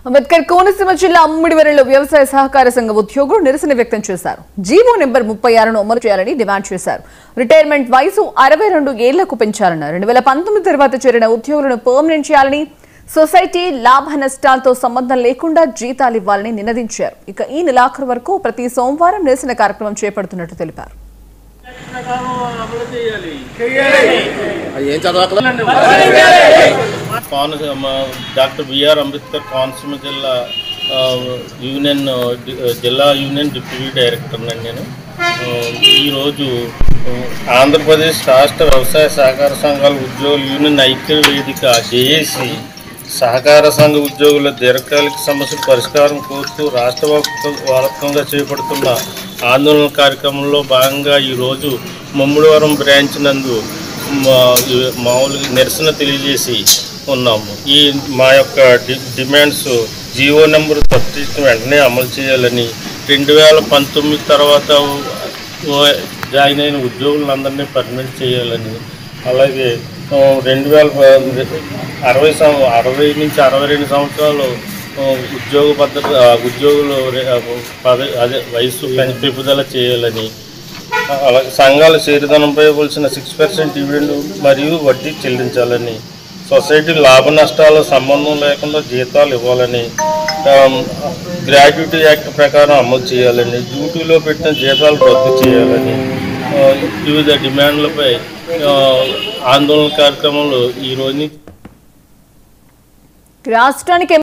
అంబేద్కర్ కోనసీమ జిల్లా అమ్మిడివరంలో వ్యవసాయ సహకార సంఘ ఉద్యోగులు నిరసన వ్యక్తం చేశారు. జీవో నెంబర్ 36ను అమలు చేయాలని డిమాండ్ చేశారు. రిటైర్మెంట్ వయసు 62 ఏళ్లకు పెంచాలన్నారు. 2019 తర్వాత చేరిన ఉద్యోగులను పర్మనెంట్ చేయాలని, సొసైటీ లాభ నష్టాలతో సంబంధం లేకుండా జీతాలు ఇవ్వాలని నినదించారు. ఇక ఈ నెలాఖరు వరకు ప్రతి సోమవారం నిరసన కార్యక్రమం చేపడుతున్నట్టు తెలిపారు. డాక్టర్ బిఆర్ అంబేద్కర్ కోనసీమ జిల్లా యూనియన్ డిప్యూటీ డైరెక్టర్ నేను. ఈరోజు ఆంధ్రప్రదేశ్ రాష్ట్ర వ్యవసాయ సహకార సంఘాల ఉద్యోగుల యూనియన్ ఐక్య వేదిక జేఏసీ సహకార సంఘ ఉద్యోగుల దీర్ఘకాలిక సమస్యల పరిష్కారం కోరుతూ రాష్ట్ర వ్యాప్తంగా చేపడుతున్న ఆందోళన కార్యక్రమంలో భాగంగా ఈరోజు ముమ్మిడివరం బ్రాంచ్ నందు మామూలుగా నిరసన తెలియజేసి ఉన్నాము. మా యొక్క డిమాండ్స్ జీవో నెంబర్ 36 వెంటనే అమలు చేయాలని, 2019 తర్వాత జాయిన్ అయిన ఉద్యోగులందరినీ పర్మనెంట్ చేయాలని, అలాగే 60 నుంచి 62 సంవత్సరాలు ఉద్యోగ పద్ధతి ఉద్యోగులు వయసు పెంపుదల చేయాలని, అలాగే సంఘాల చేరుదనంపై ఇవ్వాల్సిన 6% డివిడెండ్ మరియు వడ్డీ చెల్లించాలని, సొసైటీ లాభ నష్టాల సంబంధం లేకుండా జీతాలు ఇవ్వాలని, గ్రాట్యుటీ యాక్ట్ ప్రకారం అమలు చేయాలని, డ్యూటీలో పెట్టిన జీతాలు రద్దు చేయాలని వివిధ డిమాండ్లపై ఆందోళన కార్యక్రమంలో ఈరోజు రాష్ట్రానికి